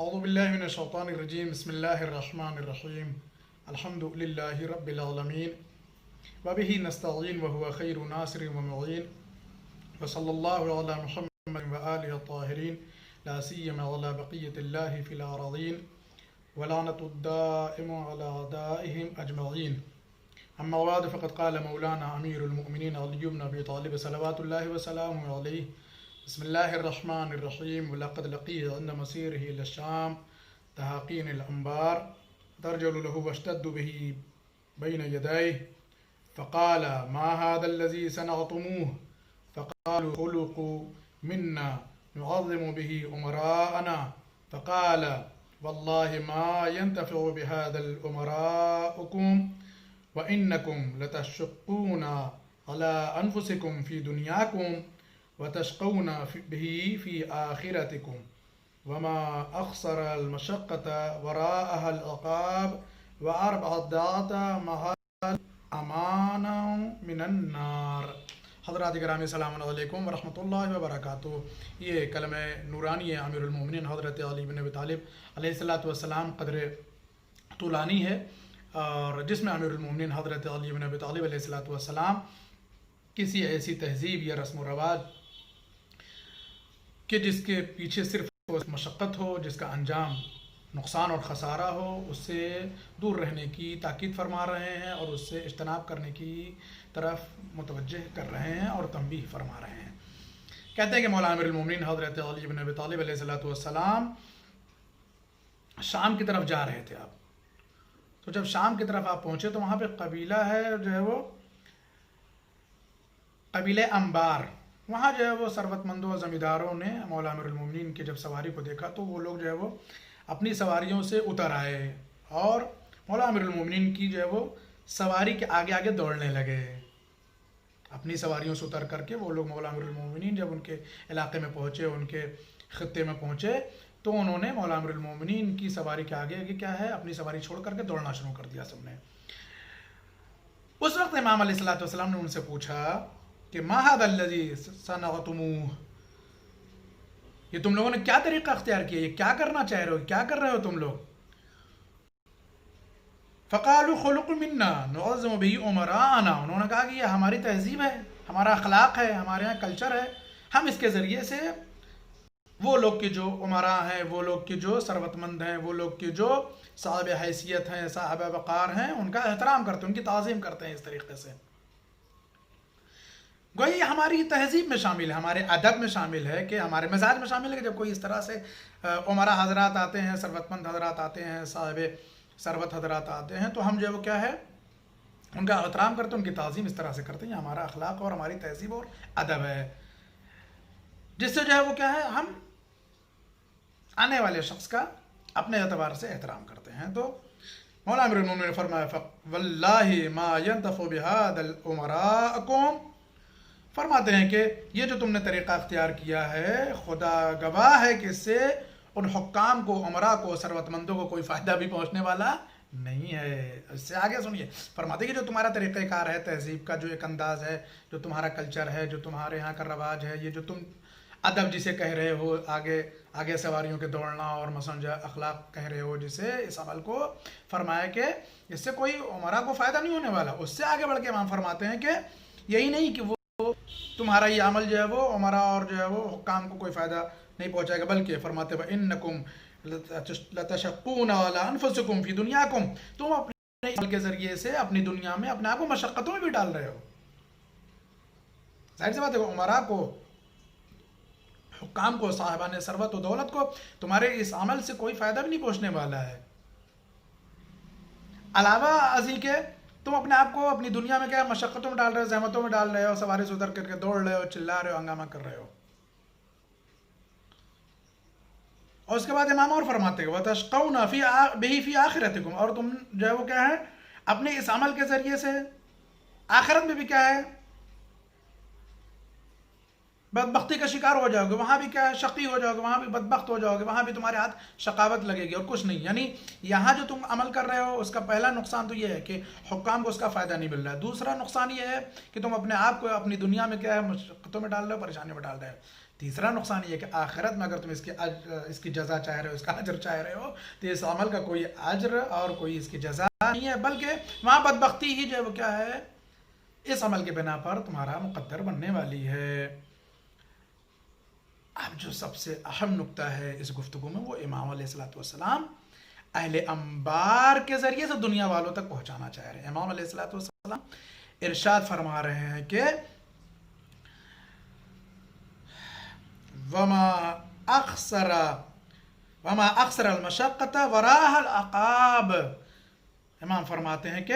اعوذ باللہ من الشیطان الرجیم بسم اللہ الرحمن الرحیم الحمد للہ رب العالمین وبہ نستعین وهو خیر ناصر ومعین وصلی اللہ علی محمد وآلہ الطاہرین لا سیما علی بقیۃ اللہ فی الارضین ولعنۃ الدائم علی اعدائہم اجمعین اما بعد فقد قال مولانا امیر المؤمنین علی بن ابی طالب صلوات اللہ وسلامہ علیہ بسم اللہ الرحمن الرحیم وَلَقَدْ لَقِيهِ عِنْدَ مَصِيرِهِ إِلَى الشَّامِ تَحَاقِينِ الْأَنْبَارِ تَرْجَلُ لَهُ وَاشْتَدُّ بِهِ بَيْنَ يَدَيْهِ فَقَالَ مَا هَذَا الَّذِي صَنَعْتُمُوهُ فَقَالُوا خُلُقُ مِنَّا نُعَظِّمُ بِهِ أُمَرَاءَنَا فَقَالَ وَاللَّهِ مَا يَنْتَفِعُ بِهَذَا الْأُمَرَاؤُكُمْ وَإِنَّكُمْ لَتَشُقُّونَ عَلَىٰ أَنفُسِكُمْ فِي دُنْيَاكُمْ وتشقون به في آخرتكم وما أخسر المشقة وراءها العقاب وأربع الدعاة مع أمانا من النار۔ حضرات گرامی السلام علیکم ورحمۃ اللہ وبرکاتہ۔ یہ کلمہ نورانی ہے امیر المومنین حضرت علی بن ابی طالب علیہ الصلوۃ والسلام، قدر طولانی ہے، اور جس میں امیر المومنین حضرت علی بن ابی طالب علیہ الصلوۃ والسلام کسی ایسی تہذیب یا رسم و رواج کہ جس کے پیچھے صرف مشقت ہو، جس کا انجام نقصان اور خسارہ ہو، اس سے دور رہنے کی تاکید فرما رہے ہیں اور اس سے اجتناب کرنے کی طرف متوجہ کر رہے ہیں اور تنبیہ فرما رہے ہیں۔ کہتے ہیں کہ مولانا امیر المومنین حضرت علی بن ابی طالب علیہ الصلوۃ والسلام شام کی طرف جا رہے تھے۔ آپ تو جب شام کی طرف آپ پہنچے تو وہاں پہ قبیلہ ہے جو ہے وہ قبیلہ انبار، وہاں جو ہے وہ ثروت مندوں اور زمینداروں نے مولانا امیر المومنین کی جب سواری کو دیکھا تو وہ لوگ جو ہے وہ اپنی سواریوں سے اتر آئے اور مولانا امیر المومنین کی جو ہے وہ سواری کے آگے آگے دوڑنے لگے۔ اپنی سواریوں سے اتر کر کے وہ لوگ مولانا امیر المومنین جب ان کے علاقے میں پہنچے، ان کے خطے میں پہنچے، تو انہوں نے مولانا امیر المومنین کی سواری کے آگے آگے کیا ہے، اپنی سواری چھوڑ کر کے دوڑنا شروع کر دیا سب نے۔ اس وقت امام علیہ الصلوۃ والسلام نے ان سے پوچھا کہ ما ھذا الذی صنعتموہ، یہ تم لوگوں نے کیا طریقہ اختیار کیا، یہ کیا کرنا چاہ رہے ہو، کیا کر رہے ہو تم لوگ؟ فقالوا خلق منا نعظم به امراءنا، انہوں نے کہا کہ یہ ہماری تہذیب ہے، ہمارا اخلاق ہے، ہمارے یہاں کلچر ہے، ہم اس کے ذریعے سے وہ لوگ کے جو امراء ہیں، وہ لوگ کے جو ثروت مند ہیں، وہ لوگ کے جو صاحب حیثیت ہیں، صاحب وقار ہیں، ان کا احترام کرتے ہیں، ان کی تعظیم کرتے ہیں اس طریقے سے۔ گویا یہ ہماری تہذیب میں شامل ہے، ہمارے ادب میں شامل ہے، کہ ہمارے مزاج میں شامل ہے کہ جب کوئی اس طرح سے امراء حضرات آتے ہیں، ثروت مند حضرات آتے ہیں، صاحب ثروت حضرات آتے ہیں، تو ہم جو ہے وہ کیا ہے، ان کا احترام کرتے ہیں، ان کی تعظیم اس طرح سے کرتے ہیں۔ ہمارا اخلاق اور ہماری تہذیب اور ادب ہے، جس سے جو ہے وہ کیا ہے، ہم آنے والے شخص کا اپنے اعتبار سے احترام کرتے ہیں۔ تو مولانا امیر المومنین نے فرمایا واللہ ما ينتفع بهذا الامراءكم، فرماتے ہیں کہ یہ جو تم نے طریقہ اختیار کیا ہے، خدا گواہ ہے کہ اس سے ان حکام کو، امراء کو، ثروت مندوں کو کوئی فائدہ بھی پہنچنے والا نہیں ہے۔ اس سے آگے سنیے، فرماتے ہیں کہ جو تمہارا طریقہ کار ہے، تہذیب کا جو ایک انداز ہے، جو تمہارا کلچر ہے، جو تمہارے یہاں کا رواج ہے، یہ جو تم ادب جسے کہہ رہے ہو، آگے سواریوں کے دوڑنا، اور مثلا جو اخلاق کہہ رہے ہو، جسے اس عمل کو فرمایا کہ اس سے کوئی امراء کو فائدہ نہیں ہونے والا۔ اس سے آگے بڑھ کے امام فرماتے ہیں کہ یہی نہیں کہ وہ تمہارا یہ عمل جو ہے وہ امراء اور جو ہے وہ حکام کو کوئی فائدہ نہیں پہنچائے گا، بلکہ فرماتے ہیں وَإِنَّكُمْ لَتَشَقُّونَ عَلَىٰ أَنفُسِكُمْ فِي دُنْيَاكُمْ، تم اپنے عمل کے ذریعے سے اپنی دنیا میں اپنے آپ کو مشقتوں میں بھی ڈال رہے ہو۔ ظاہر سی بات ہے کہ امراء کو، حکام کو، صاحبان ثروت و دولت کو تمہارے اس عمل سے کوئی فائدہ بھی نہیں پہنچنے والا ہے، علاوہ ازیں کہ تم اپنے آپ کو اپنی دنیا میں کیا مشقتوں میں ڈال رہے ہو، زحمتوں میں ڈال رہے ہو، سواری سے اتر کر کے دوڑ رہے ہو، چلا رہے ہو، ہنگامہ کر رہے ہو۔ اور اس کے بعد امام اور فرماتے ہیں وَتَشْقَوْنَ بِهِ فِي آخِرَتِكُمْ، اور تم جو ہے وہ کیا ہے، اپنے اس عمل کے ذریعے سے آخرت میں بھی کیا ہے، بدبختی کا شکار ہو جاؤ گے، وہاں بھی کیا ہے شقی ہو جاؤ گے، وہاں بھی بدبخت ہو جاؤ گے، وہاں بھی تمہارے ہاتھ شقاوت لگے گی اور کچھ نہیں. یعنی یہاں جو تم عمل کر رہے ہو اس کا پہلا نقصان تو یہ ہے کہ حکام کو اس کا فائدہ نہیں مل رہا ہے. دوسرا نقصان یہ ہے کہ تم اپنے آپ کو اپنی دنیا میں کیا ہے مشقتوں میں ڈال رہے ہو، پریشانیوں میں ڈال رہے ہو. تیسرا نقصان یہ ہے کہ آخرت میں اگر تم اس کی جزا چاہ رہے ہو، اس کا اجر چاہ رہے ہو، تو اس عمل کا کوئی اجر اور کوئی اس کی جزا نہیں ہے، بلکہ وہاں بدبختی ہی جو ہے وہ کیا ہے اس عمل کے بنا پر تمہارا مقدر بننے والی ہے. اب جو سب سے اہم نقطہ ہے اس گفتگو میں وہ امام علیہ الصلوۃ والسلام اہل انبار کے ذریعے سے دنیا والوں تک پہنچانا چاہ رہے ہیں. امام علیہ الصلوۃ والسلام ارشاد فرما رہے ہیں کہ وما اخسر المشقت وراء العقاب. امام فرماتے ہیں کہ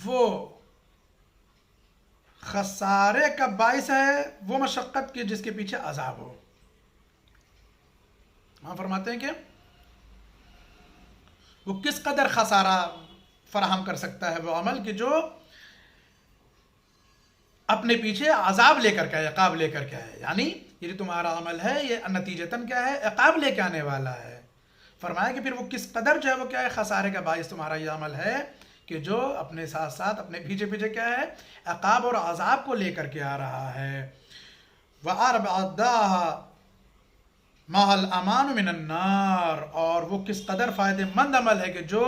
وہ خسارے کا باعث ہے وہ مشقت کی جس کے پیچھے عذاب ہو. ہم فرماتے ہیں کہ وہ کس قدر خسارہ فراہم کر سکتا ہے وہ عمل کہ جو اپنے پیچھے عذاب لے کر کے آئے، عقاب لے کر کے آئے. یعنی یہ جو تمہارا عمل ہے یہ نتیجتاً کیا ہے عقاب لے کے آنے والا ہے. فرمایا کہ پھر وہ کس قدر جو ہے وہ کیا ہے خسارے کا باعث تمہارا یہ عمل ہے کہ جو اپنے ساتھ ساتھ اپنے پیچھے پیچھے کیا ہے عقاب اور عذاب کو لے کر کے آ رہا ہے. وَأَرْبَعَدَّاهَا مَعَ الْأَمَانُ مِنَ النَّارِ. اور وہ کس قدر فائدہ مند عمل ہے کہ جو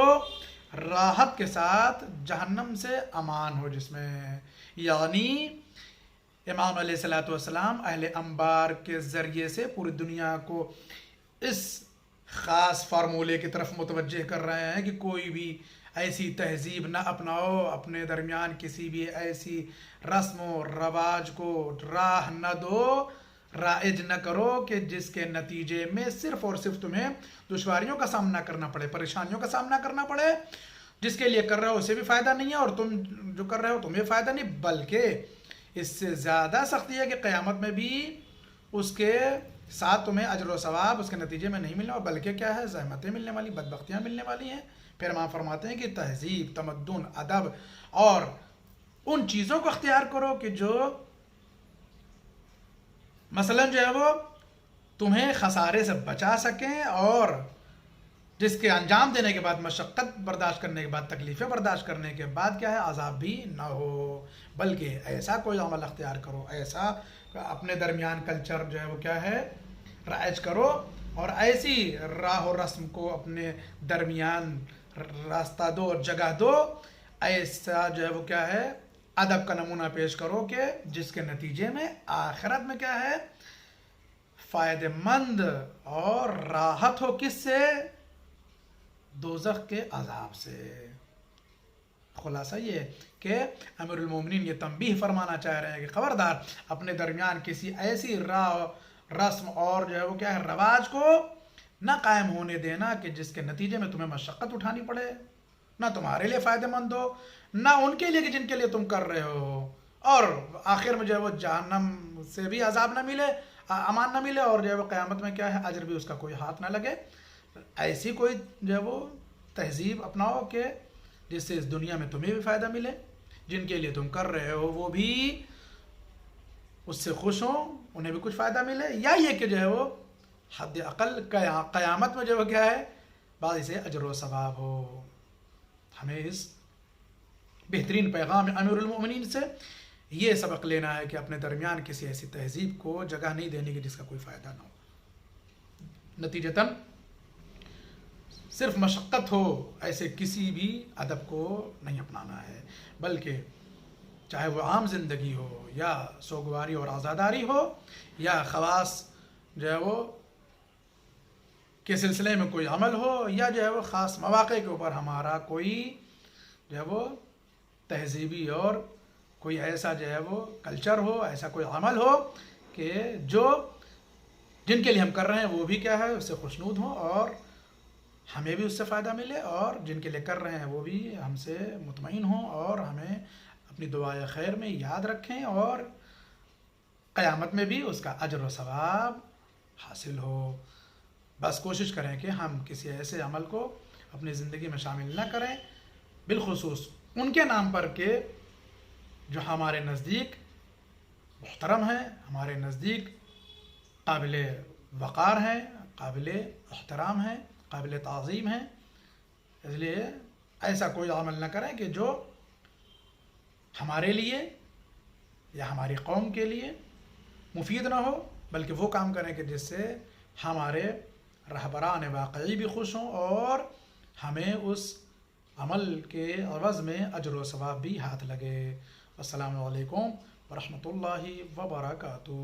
راحت کے ساتھ جہنم سے امان ہو جس میں. یعنی امام علیہ الصلوۃ والسلام اہل انبار کے ذریعے سے پوری دنیا کو اس خاص فارمولے کی طرف متوجہ کر رہے ہیں کہ کوئی بھی ایسی تہذیب نہ اپناؤ، اپنے درمیان کسی بھی ایسی رسم و رواج کو راہ نہ دو، رائج نہ کرو کہ جس کے نتیجے میں صرف اور صرف تمہیں دشواریوں کا سامنا کرنا پڑے، پریشانیوں کا سامنا کرنا پڑے. جس کے لیے کر رہے ہو اسے بھی فائدہ نہیں ہے اور تم جو کر رہے ہو تمہیں فائدہ نہیں، بلکہ اس سے زیادہ سختی ہے کہ قیامت میں بھی اس کے ساتھ تمہیں اجر و ثواب اس کے نتیجے میں نہیں ملنے والا، بلکہ کیا ہے زحمتیں ملنے والی، بدبختیاں ملنے والی ہیں. پھر امام فرماتے ہیں کہ تہذیب، تمدن، ادب اور ان چیزوں کو اختیار کرو کہ جو مثلا جو ہے وہ تمہیں خسارے سے بچا سکیں اور جس کے انجام دینے کے بعد مشقت برداشت کرنے کے بعد تکلیفیں برداشت کرنے کے بعد کیا ہے عذاب بھی نہ ہو. بلکہ ایسا کوئی عمل اختیار کرو، ایسا اپنے درمیان کلچر جو ہے وہ کیا ہے رائج کرو اور ایسی راہ و رسم کو اپنے درمیان راستہ دو اور جگہ دو، ایسا جو ہے وہ کیا ہے ادب کا نمونہ پیش کرو کہ جس کے نتیجے میں آخرت میں کیا ہے فائدہ مند اور راحت ہو. کس سے؟ دوزخ کے عذاب سے. خلاصہ یہ ہے کہ امیر المومنین یہ تنبیہ فرمانا چاہ رہے ہیں کہ خبردار اپنے درمیان کسی ایسی راہ رسم اور جو ہے وہ کیا ہے رواج کو نہ قائم ہونے دینا کہ جس کے نتیجے میں تمہیں مشقت اٹھانی پڑے، نہ تمہارے لیے فائدہ مند ہو نہ ان کے لیے کہ جن کے لیے تم کر رہے ہو، اور آخر میں جو ہے وہ جہنم سے بھی عذاب نہ ملے، امان نہ ملے، اور جو ہے وہ قیامت میں کیا ہے اجر بھی اس کا کوئی ہاتھ نہ لگے. ایسی کوئی جو ہے وہ تہذیب اپناؤ کہ جس سے اس دنیا میں تمہیں بھی فائدہ ملے، جن کے لیے تم کر رہے ہو وہ بھی اس سے خوش ہوں، انہیں بھی کچھ فائدہ ملے، یا یہ کہ جو ہے وہ حد اقل قیامت میں جو ہے کیا ہے بعد اسے اجر و ثواب ہو. ہمیں اس بہترین پیغام امیر المومنین سے یہ سبق لینا ہے کہ اپنے درمیان کسی ایسی تہذیب کو جگہ نہیں دینے کی جس کا کوئی فائدہ نہ ہو. نتیجتاً صرف مشقت ہو ایسے کسی بھی ادب کو نہیں اپنانا ہے، بلکہ چاہے وہ عام زندگی ہو یا سوگواری اور آزاداری ہو یا خواص جو ہے وہ کے سلسلے میں کوئی عمل ہو یا جو ہے وہ خاص مواقع کے اوپر ہمارا کوئی جو ہے وہ تہذیبی اور کوئی ایسا جو ہے وہ کلچر ہو، ایسا کوئی عمل ہو کہ جو جن کے لیے ہم کر رہے ہیں وہ بھی کیا ہے اس سے خوشنود ہوں اور ہمیں بھی اس سے فائدہ ملے، اور جن کے لیے کر رہے ہیں وہ بھی ہم سے مطمئن ہوں اور ہمیں اپنی دعائے خیر میں یاد رکھیں اور قیامت میں بھی اس کا اجر و ثواب حاصل ہو. بس کوشش کریں کہ ہم کسی ایسے عمل کو اپنی زندگی میں شامل نہ کریں، بالخصوص ان کے نام پر کہ جو ہمارے نزدیک محترم ہیں، ہمارے نزدیک قابل وقار ہیں، قابل احترام ہیں، قابل تعظیم ہیں. اس لیے ایسا کوئی عمل نہ کریں کہ جو ہمارے لیے یا ہماری قوم کے لیے مفید نہ ہو، بلکہ وہ کام کریں کہ جس سے ہمارے رہبران واقعی بھی خوش ہوں اور ہمیں اس عمل کے عوض میں اجر و ثواب بھی ہاتھ لگے. السلام علیکم ورحمۃ اللہ وبرکاتہ.